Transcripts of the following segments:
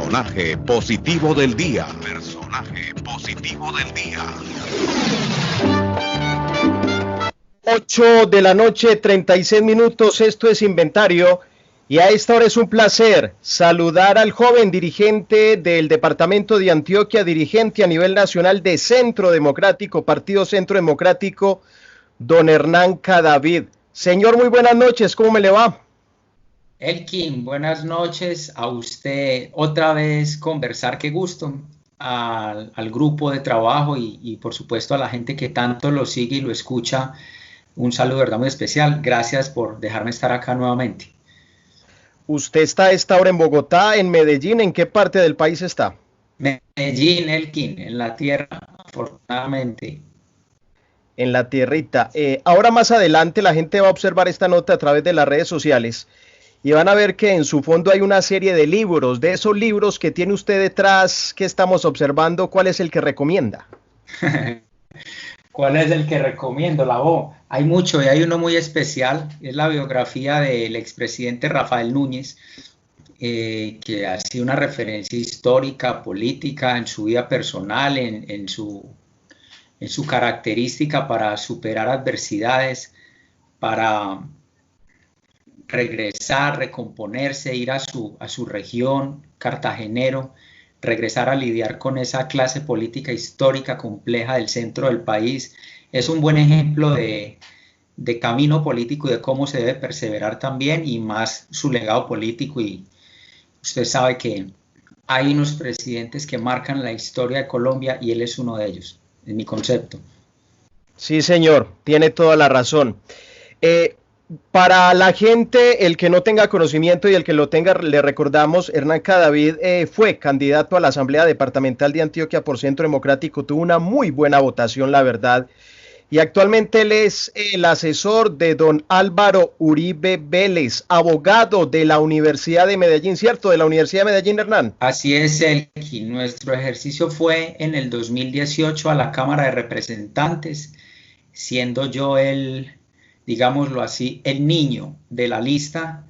Personaje positivo del día. Personaje positivo del día. 8 de la noche, 36 minutos, esto es Inventario, y a esta hora es un placer saludar al joven dirigente del departamento de Antioquia, dirigente a nivel nacional de Centro Democrático, Partido Centro Democrático, don Hernán Cadavid. Señor, muy buenas noches, ¿cómo me le va? Elkin, buenas noches a usted. Otra vez conversar, qué gusto, al grupo de trabajo y por supuesto a la gente que tanto lo sigue y lo escucha. Un saludo, verdad, muy especial. Gracias por dejarme estar acá nuevamente. Usted está a esta hora en Bogotá, en Medellín, ¿en qué parte del país está? Medellín, Elkin, en la tierra, afortunadamente. En la tierrita. Ahora más adelante la gente va a observar esta nota a través de las redes sociales y van a ver que en su fondo hay una serie de libros. De esos libros que tiene usted detrás, que estamos observando, ¿cuál es el que recomienda? ¿Cuál es el que recomiendo? La voz. Hay mucho y hay uno muy especial. Es la biografía del expresidente Rafael Núñez, que ha sido una referencia histórica, política, en su vida personal, en su característica para superar adversidades, para regresar, recomponerse, ir a su región, cartagenero, regresar a lidiar con esa clase política histórica compleja del centro del país. Es un buen ejemplo de camino político y de cómo se debe perseverar también, y más su legado político. Y usted sabe que hay unos presidentes que marcan la historia de Colombia y él es uno de ellos, en mi concepto. Sí, señor, tiene toda la razón. Para la gente, el que no tenga conocimiento y el que lo tenga, le recordamos, Hernán Cadavid fue candidato a la Asamblea Departamental de Antioquia por Centro Democrático, tuvo una muy buena votación, la verdad, y actualmente él es el asesor de don Álvaro Uribe Vélez, abogado de la Universidad de Medellín, ¿cierto? De la Universidad de Medellín, Hernán. Así es, Elkin. Nuestro ejercicio fue en el 2018 a la Cámara de Representantes, siendo yo digámoslo así, el niño de la lista,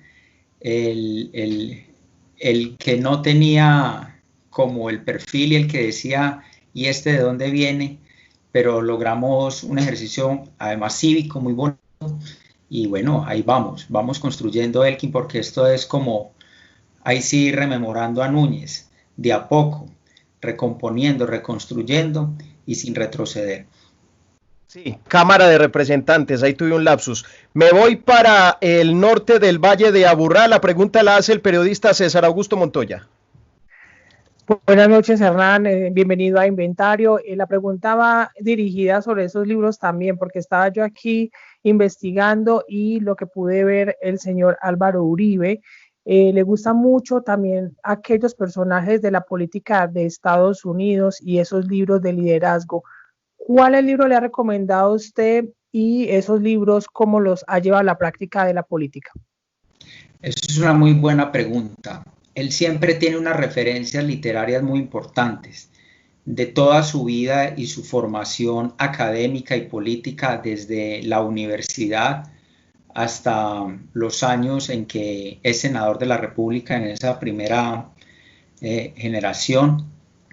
el que no tenía como el perfil y el que decía, ¿y este de dónde viene? Pero logramos un ejercicio además cívico muy bonito y bueno, ahí vamos construyendo, Elkin, porque esto es como, ahí sí, rememorando a Núñez, de a poco, recomponiendo, reconstruyendo y sin retroceder. Sí, Cámara de Representantes, ahí tuve un lapsus. Me voy para el norte del Valle de Aburrá. La pregunta la hace el periodista César Augusto Montoya. Buenas noches, Hernán. Bienvenido a Inventario. La pregunta va dirigida sobre esos libros también, porque estaba yo aquí investigando y lo que pude ver, el señor Álvaro Uribe, le gusta mucho también aquellos personajes de la política de Estados Unidos y esos libros de liderazgo. ¿Cuál libro le ha recomendado a usted y esos libros cómo los ha llevado a la práctica de la política? Eso es una muy buena pregunta. Él siempre tiene unas referencias literarias muy importantes de toda su vida y su formación académica y política desde la universidad hasta los años en que es senador de la República en esa primera generación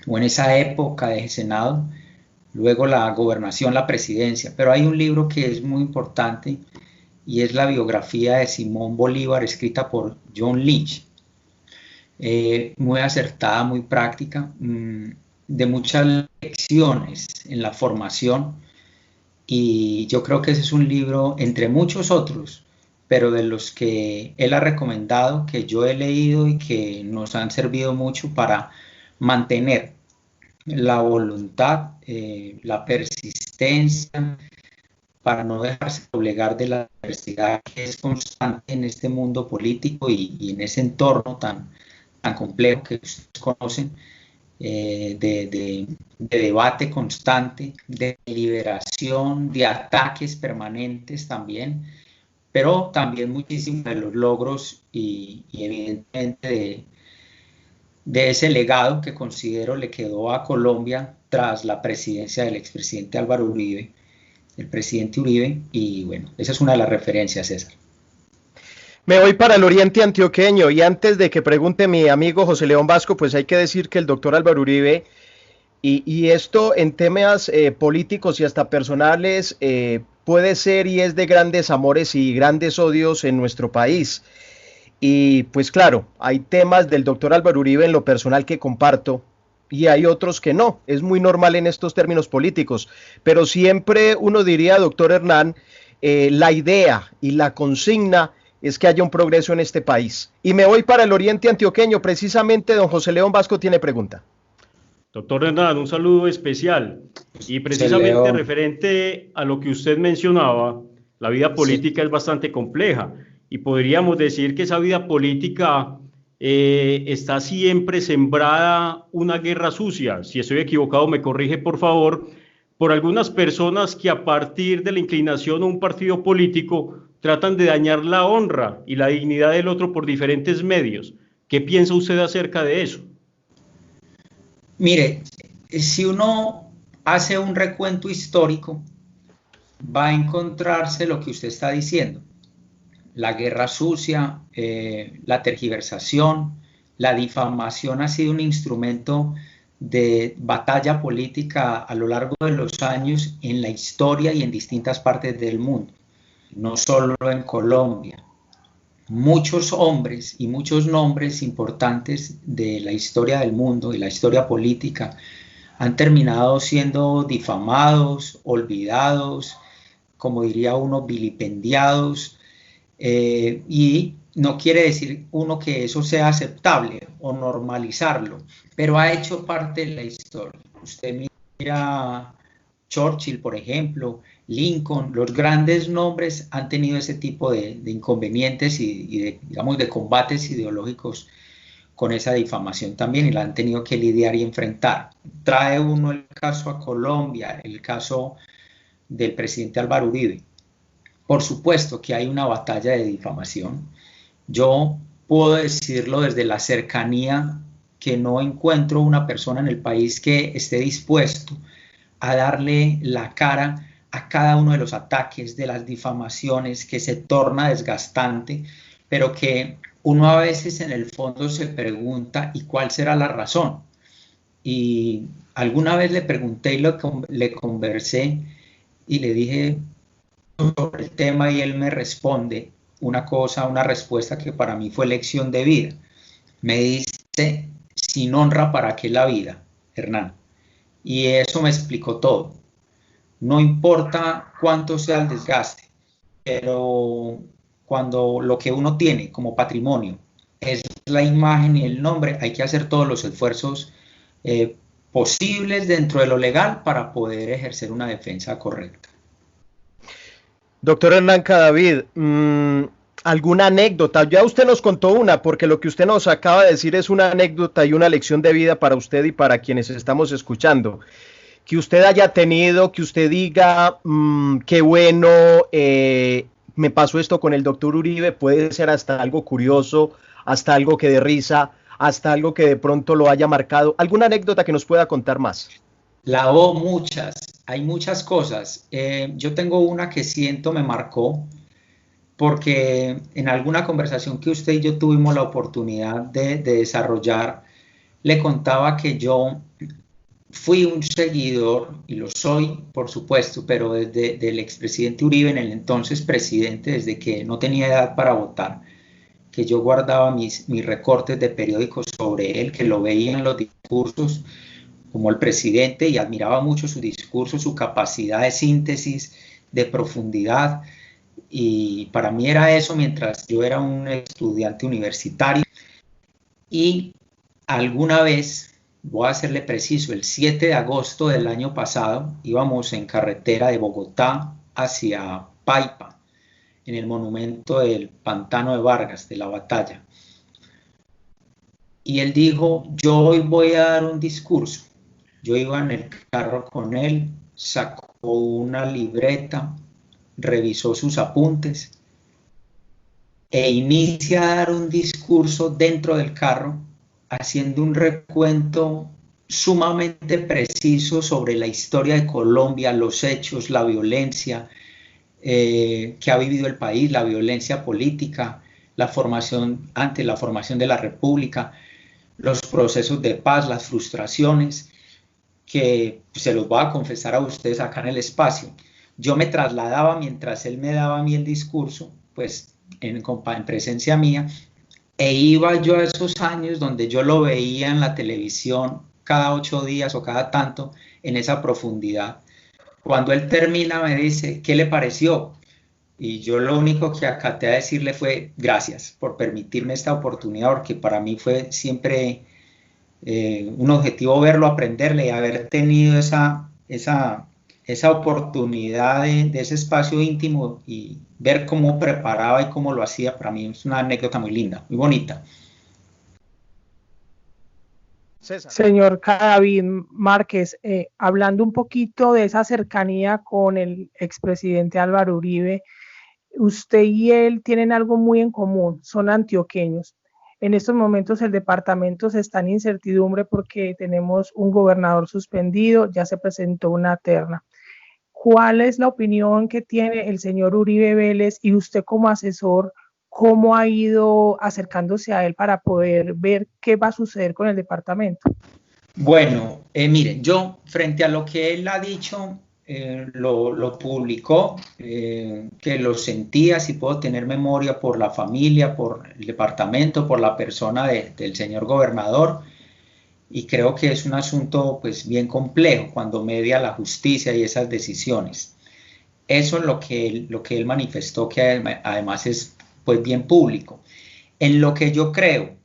o en esa época de Senado, luego la gobernación, la presidencia. Pero hay un libro que es muy importante y es la biografía de Simón Bolívar, escrita por John Lynch. Muy acertada, muy práctica, de muchas lecciones en la formación, y yo creo que ese es un libro entre muchos otros, pero de los que él ha recomendado, que yo he leído y que nos han servido mucho para mantener la voluntad, la persistencia, para no dejarse doblegar de la adversidad que es constante en este mundo político y en ese entorno tan complejo que ustedes conocen, de debate constante, de liberación, de ataques permanentes también, pero también muchísimos de los logros y evidentemente de ese legado que considero le quedó a Colombia tras la presidencia del expresidente Álvaro Uribe, el presidente Uribe. Y bueno, esa es una de las referencias, César. Me voy para el oriente antioqueño y antes de que pregunte mi amigo José León Vasco, pues hay que decir que el doctor Álvaro Uribe, y esto en temas políticos y hasta personales, puede ser y es de grandes amores y grandes odios en nuestro país. Y pues claro, hay temas del doctor Álvaro Uribe en lo personal que comparto y hay otros que no. Es muy normal en estos términos políticos, pero siempre uno diría, doctor Hernán, la idea y la consigna es que haya un progreso en este país. Y me voy para el oriente antioqueño, precisamente don José León Vasco tiene pregunta. Doctor Hernán, un saludo especial y precisamente referente a lo que usted mencionaba, la vida política es bastante compleja y podríamos decir que esa vida política está siempre sembrada una guerra sucia. Si estoy equivocado, me corrige por favor, por algunas personas que a partir de la inclinación a un partido político tratan de dañar la honra y la dignidad del otro por diferentes medios. ¿Qué piensa usted acerca de eso? Mire, si uno hace un recuento histórico, va a encontrarse lo que usted está diciendo. La guerra sucia, la tergiversación, la difamación ha sido un instrumento de batalla política a lo largo de los años en la historia y en distintas partes del mundo, no solo en Colombia. Muchos hombres y muchos nombres importantes de la historia del mundo y la historia política han terminado siendo difamados, olvidados, como diría uno, vilipendiados, y no quiere decir uno que eso sea aceptable o normalizarlo, pero ha hecho parte de la historia. Usted mira Churchill, por ejemplo, Lincoln, los grandes nombres han tenido ese tipo de inconvenientes y de, digamos, de combates ideológicos con esa difamación también y la han tenido que lidiar y enfrentar. Trae uno el caso a Colombia, el caso del presidente Álvaro Uribe. Por supuesto que hay una batalla de difamación. Yo puedo decirlo desde la cercanía que no encuentro una persona en el país que esté dispuesto a darle la cara a cada uno de los ataques, de las difamaciones, que se torna desgastante, pero que uno a veces en el fondo se pregunta ¿y cuál será la razón? Y alguna vez le pregunté y le conversé y le dije sobre el tema y él me responde una cosa, una respuesta que para mí fue lección de vida. Me dice, sin honra, ¿para qué la vida, Hernán? Y eso me explicó todo. No importa cuánto sea el desgaste, pero cuando lo que uno tiene como patrimonio es la imagen y el nombre, hay que hacer todos los esfuerzos posibles dentro de lo legal para poder ejercer una defensa correcta. Doctor Hernán Cadavid, ¿alguna anécdota? Ya usted nos contó una, porque lo que usted nos acaba de decir es una anécdota y una lección de vida para usted y para quienes estamos escuchando. Que usted haya tenido, que usted diga, qué bueno, me pasó esto con el doctor Uribe, puede ser hasta algo curioso, hasta algo que dé risa, hasta algo que de pronto lo haya marcado. ¿Alguna anécdota que nos pueda contar más? Hay muchas cosas. Yo tengo una que siento me marcó, porque en alguna conversación que usted y yo tuvimos la oportunidad de desarrollar, le contaba que yo fui un seguidor, y lo soy, por supuesto, pero desde el expresidente Uribe, en el entonces presidente, desde que no tenía edad para votar, que yo guardaba mis recortes de periódicos sobre él, que lo veía en los discursos como el presidente y admiraba mucho su discurso, su capacidad de síntesis, de profundidad, y para mí era eso mientras yo era un estudiante universitario. Y alguna vez, voy a serle preciso, el 7 de agosto del año pasado, íbamos en carretera de Bogotá hacia Paipa, en el monumento del Pantano de Vargas, de la batalla. Y él dijo, yo hoy voy a dar un discurso. Yo iba en el carro con él, sacó una libreta, revisó sus apuntes e inicia a dar un discurso dentro del carro, haciendo un recuento sumamente preciso sobre la historia de Colombia, los hechos, la violencia que ha vivido el país, la violencia política, ante la formación de la República, los procesos de paz, las frustraciones, que se los voy a confesar a ustedes acá en el espacio. Yo me trasladaba mientras él me daba a mí el discurso, pues en presencia mía, e iba yo a esos años donde yo lo veía en la televisión cada 8 días o cada tanto en esa profundidad. Cuando él termina me dice, ¿qué le pareció? Y yo lo único que acaté a decirle fue gracias por permitirme esta oportunidad, porque para mí fue siempre un objetivo verlo, aprenderle y haber tenido esa oportunidad de ese espacio íntimo y ver cómo preparaba y cómo lo hacía. Para mí es una anécdota muy linda, muy bonita. César. Señor Cadavid Márquez, hablando un poquito de esa cercanía con el expresidente Álvaro Uribe, usted y él tienen algo muy en común, son antioqueños. En estos momentos el departamento está en incertidumbre porque tenemos un gobernador suspendido, ya se presentó una terna. ¿Cuál es la opinión que tiene el señor Uribe Vélez y usted como asesor, cómo ha ido acercándose a él para poder ver qué va a suceder con el departamento? Bueno, miren, yo frente a lo que él ha dicho, lo publicó, que lo sentía, si puedo tener memoria, por la familia, por el departamento, por la persona del señor gobernador, y creo que es un asunto pues bien complejo cuando media la justicia y esas decisiones. Eso es lo que él manifestó, que además es pues bien público. En lo que yo creo,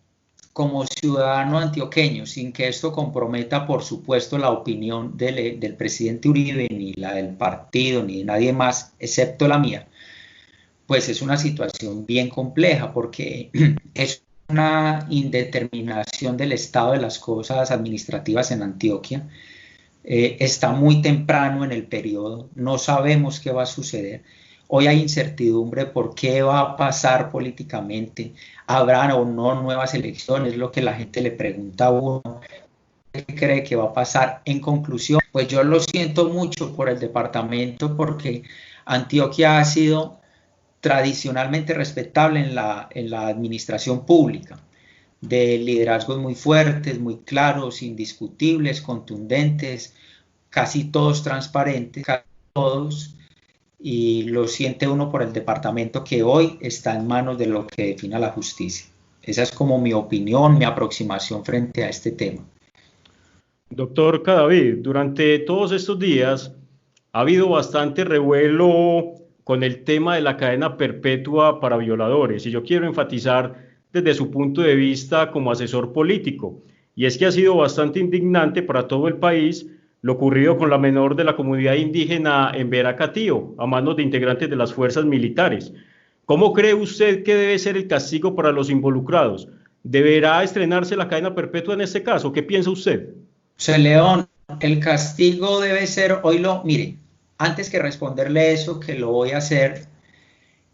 como ciudadano antioqueño, sin que esto comprometa, por supuesto, la opinión del presidente Uribe, ni la del partido, ni de nadie más, excepto la mía, pues es una situación bien compleja, porque es una indeterminación del estado de las cosas administrativas en Antioquia. Está muy temprano en el periodo, no sabemos qué va a suceder. Hoy hay incertidumbre por qué va a pasar políticamente. ¿Habrá o no nuevas elecciones? Es lo que la gente le pregunta a uno. ¿Qué cree que va a pasar? En conclusión, pues yo lo siento mucho por el departamento, porque Antioquia ha sido tradicionalmente respetable en la administración pública, de liderazgos muy fuertes, muy claros, indiscutibles, contundentes, casi todos transparentes, casi todos. Y lo siente uno por el departamento que hoy está en manos de lo que defina la justicia. Esa es como mi opinión, mi aproximación frente a este tema. Doctor Cadavid, durante todos estos días ha habido bastante revuelo con el tema de la cadena perpetua para violadores, y yo quiero enfatizar desde su punto de vista como asesor político, y es que ha sido bastante indignante para todo el país lo ocurrido con la menor de la comunidad indígena en Veracatío, a manos de integrantes de las fuerzas militares. ¿Cómo cree usted que debe ser el castigo para los involucrados? ¿Deberá estrenarse la cadena perpetua en este caso? ¿Qué piensa usted? José León, el castigo debe ser, mire, antes que responderle eso, que lo voy a hacer,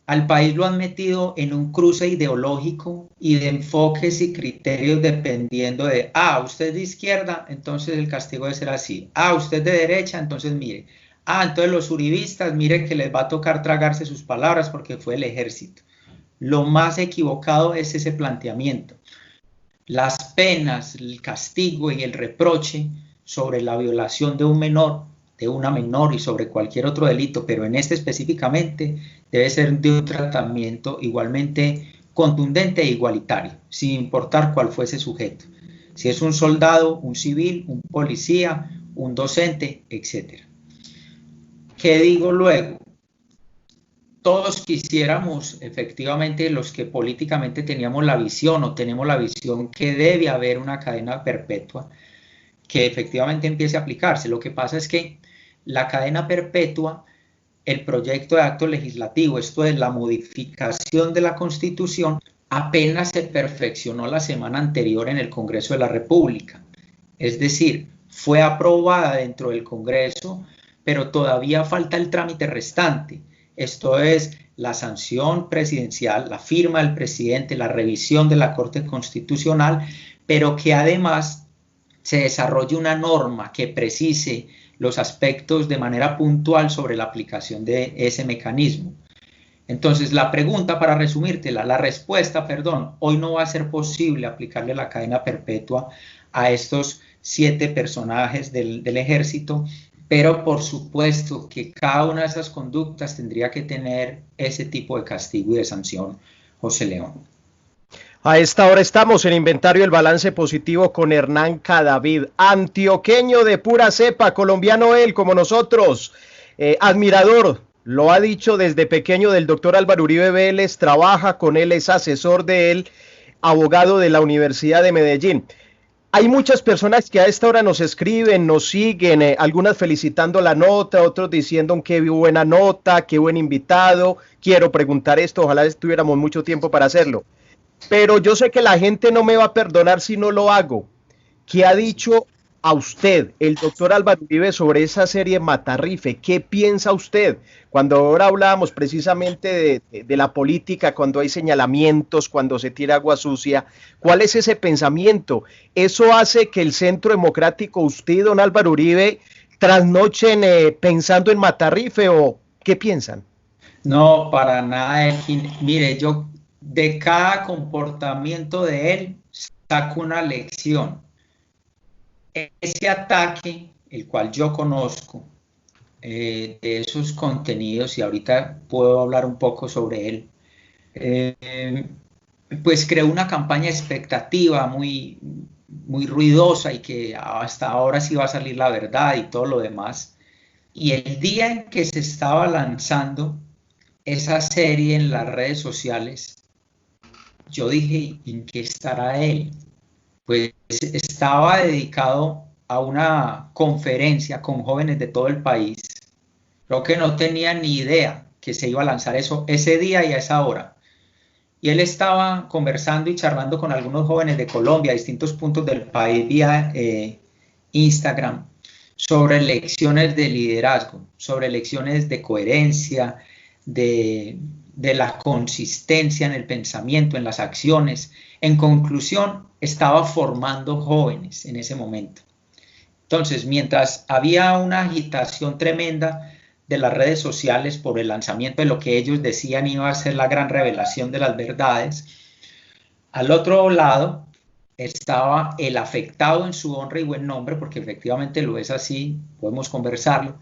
al país lo han metido en un cruce ideológico y de enfoques y criterios dependiendo de, usted es de izquierda, entonces el castigo debe ser así. Usted es de derecha, entonces mire. Entonces los uribistas, mire que les va a tocar tragarse sus palabras porque fue el ejército. Lo más equivocado es ese planteamiento. Las penas, el castigo y el reproche sobre la violación de un menor, de una menor y sobre cualquier otro delito, pero en este específicamente debe ser de un tratamiento igualmente contundente e igualitario, sin importar cuál fuese sujeto. Si es un soldado, un civil, un policía, un docente, etc. ¿Qué digo luego? Todos quisiéramos, efectivamente, los que políticamente teníamos la visión o tenemos la visión que debe haber una cadena perpetua, que efectivamente empiece a aplicarse. Lo que pasa es que la cadena perpetua, el proyecto de acto legislativo, esto es la modificación de la Constitución, apenas se perfeccionó la semana anterior en el Congreso de la República. Es decir, fue aprobada dentro del Congreso, pero todavía falta el trámite restante. Esto es la sanción presidencial, la firma del presidente, la revisión de la Corte Constitucional, pero que además se desarrolle una norma que precise los aspectos de manera puntual sobre la aplicación de ese mecanismo. Entonces, la pregunta, para resumírtela, la respuesta, perdón, hoy no va a ser posible aplicarle la cadena perpetua a estos 7 personajes del ejército, pero por supuesto que cada una de esas conductas tendría que tener ese tipo de castigo y de sanción, José León. A esta hora estamos en Inventario el Balance Positivo con Hernán Cadavid, antioqueño de pura cepa, colombiano él como nosotros, admirador, lo ha dicho desde pequeño del doctor Álvaro Uribe Vélez, trabaja con él, es asesor de él, abogado de la Universidad de Medellín. Hay muchas personas que a esta hora nos escriben, nos siguen, algunas felicitando la nota, otros diciendo qué buena nota, qué buen invitado, quiero preguntar esto, ojalá tuviéramos mucho tiempo para hacerlo. Pero yo sé que la gente no me va a perdonar si no lo hago. ¿Qué ha dicho a usted el doctor Álvaro Uribe sobre esa serie Matarrife? ¿Qué piensa usted? Cuando ahora hablábamos precisamente de la política, cuando hay señalamientos, cuando se tira agua sucia, ¿cuál es ese pensamiento? ¿Eso hace que el Centro Democrático, usted, don Álvaro Uribe, trasnochen pensando en Matarrife o qué piensan? No, para nada, Elkin. Mire, yo de cada comportamiento de él saco una lección. Ese ataque, el cual yo conozco, de esos contenidos, y ahorita puedo hablar un poco sobre él, pues creó una campaña expectativa muy, muy ruidosa y que hasta ahora sí va a salir la verdad y todo lo demás. Y el día en que se estaba lanzando esa serie en las redes sociales, yo dije, ¿en qué estará él? Pues estaba dedicado a una conferencia con jóvenes de todo el país. Creo que no tenía ni idea que se iba a lanzar eso ese día y a esa hora. Y él estaba conversando y charlando con algunos jóvenes de Colombia, a distintos puntos del país, vía Instagram, sobre lecciones de liderazgo, sobre lecciones de coherencia, de la consistencia en el pensamiento, en las acciones. En conclusión, estaba formando jóvenes en ese momento. Entonces, mientras había una agitación tremenda de las redes sociales por el lanzamiento de lo que ellos decían iba a ser la gran revelación de las verdades, al otro lado estaba el afectado en su honra y buen nombre, porque efectivamente lo es así, podemos conversarlo,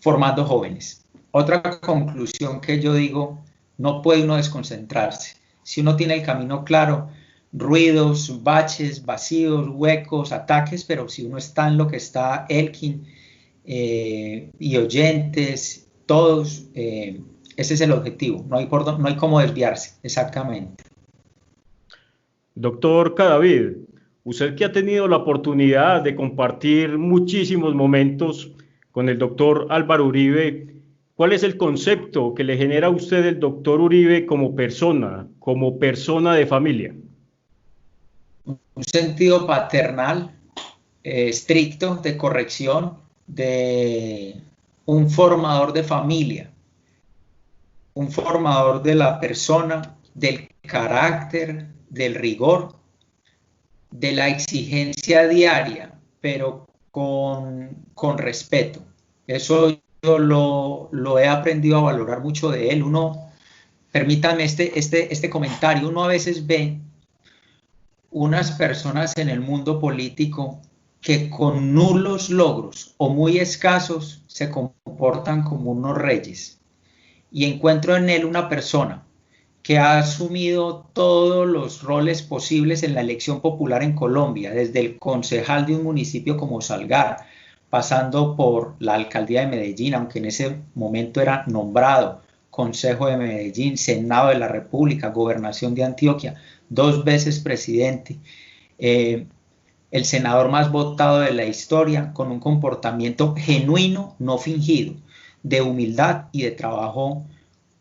formando jóvenes. Otra conclusión que yo digo, no puede uno desconcentrarse. Si uno tiene el camino claro, ruidos, baches, vacíos, huecos, ataques, pero si uno está en lo que está Elkin y oyentes, todos, ese es el objetivo, no hay cómo desviarse, exactamente. Doctor Cadavid, usted que ha tenido la oportunidad de compartir muchísimos momentos con el doctor Álvaro Uribe, ¿cuál es el concepto que le genera a usted el doctor Uribe como persona de familia? Un sentido paternal, estricto, de corrección, de un formador de familia, un formador de la persona, del carácter, del rigor, de la exigencia diaria, pero con respeto. Eso yo lo he aprendido a valorar mucho de él. Permítanme este comentario, uno a veces ve unas personas en el mundo político que con nulos logros o muy escasos se comportan como unos reyes. Y encuentro en él una persona que ha asumido todos los roles posibles en la elección popular en Colombia, desde el concejal de un municipio como Salgar, pasando por la alcaldía de Medellín, aunque en ese momento era nombrado, Consejo de Medellín, Senado de la República, Gobernación de Antioquia, 2 veces presidente, el senador más votado de la historia, con un comportamiento genuino, no fingido, de humildad y de trabajo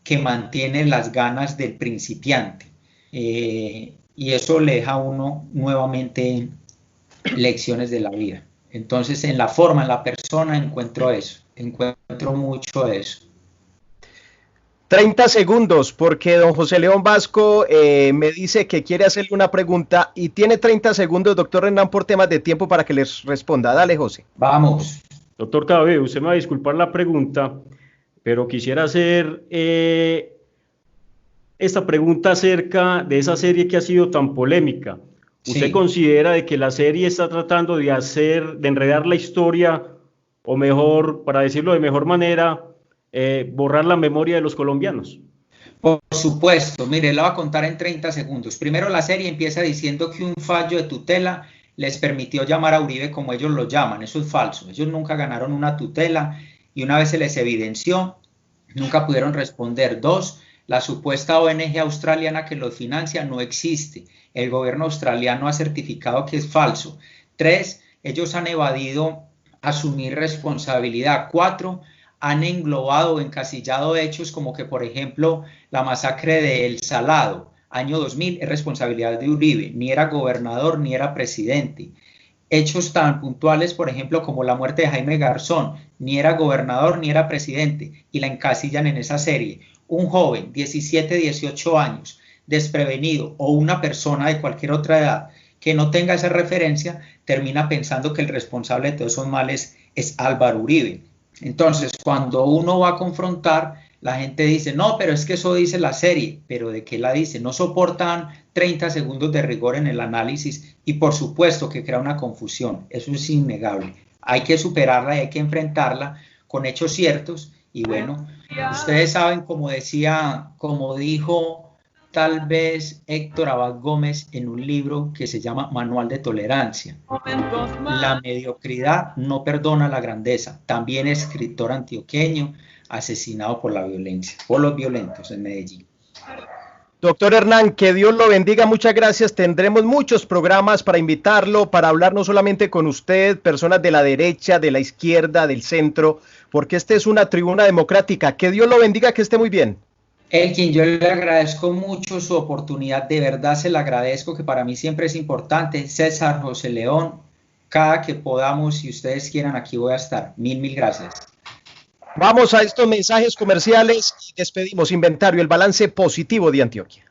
que mantiene las ganas del principiante. Y eso le deja a uno nuevamente lecciones de la vida. Entonces, en la forma, en la persona, encuentro mucho de eso. 30 segundos, porque don José León Vasco me dice que quiere hacerle una pregunta y tiene 30 segundos, doctor Hernán, por temas de tiempo para que les responda. Dale, José. Vamos. Doctor Cadavid, usted me va a disculpar la pregunta. pero quisiera hacer esta pregunta acerca de esa serie que ha sido tan polémica. ¿Usted Sí. considera de que la serie está tratando de enredar la historia, o mejor, para decirlo de mejor manera, borrar la memoria de los colombianos? Por supuesto, mire, la voy a contar en 30 segundos. Primero, la serie empieza diciendo que un fallo de tutela les permitió llamar a Uribe como ellos lo llaman. Eso es falso. Ellos nunca ganaron una tutela y una vez se les evidenció, nunca pudieron responder. Dos, la supuesta ONG australiana que los financia no existe. El gobierno australiano ha certificado que es falso. Tres, ellos han evadido asumir responsabilidad. Cuatro, han englobado o encasillado hechos como que, por ejemplo, la masacre de El Salado, año 2000, es responsabilidad de Uribe, ni era gobernador ni era presidente. Hechos tan puntuales, por ejemplo, como la muerte de Jaime Garzón, ni era gobernador ni era presidente, y la encasillan en esa serie. Un joven, 17, 18 años, desprevenido, o una persona de cualquier otra edad que no tenga esa referencia, termina pensando que el responsable de todos esos males es Álvaro Uribe. Entonces, cuando uno va a confrontar, la gente dice, no, pero es que eso dice la serie. ¿Pero de qué la dice? No soportan 30 segundos de rigor en el análisis y por supuesto que crea una confusión. Eso es innegable. Hay que superarla y hay que enfrentarla con hechos ciertos. Y bueno, ustedes saben, como dijo tal vez Héctor Abad Gómez en un libro que se llama Manual de Tolerancia. La mediocridad no perdona la grandeza. También escritor antioqueño asesinado por la violencia, por los violentos en Medellín. Doctor Hernán, que Dios lo bendiga, muchas gracias. Tendremos muchos programas para invitarlo, para hablar no solamente con usted, personas de la derecha, de la izquierda, del centro, porque esta es una tribuna democrática. Que Dios lo bendiga, que esté muy bien. Elkin, yo le agradezco mucho su oportunidad, de verdad se la agradezco, que para mí siempre es importante. César, José León, cada que podamos, si ustedes quieran, aquí voy a estar. Mil gracias. Vamos a estos mensajes comerciales y despedimos Inventario, el balance positivo de Antioquia.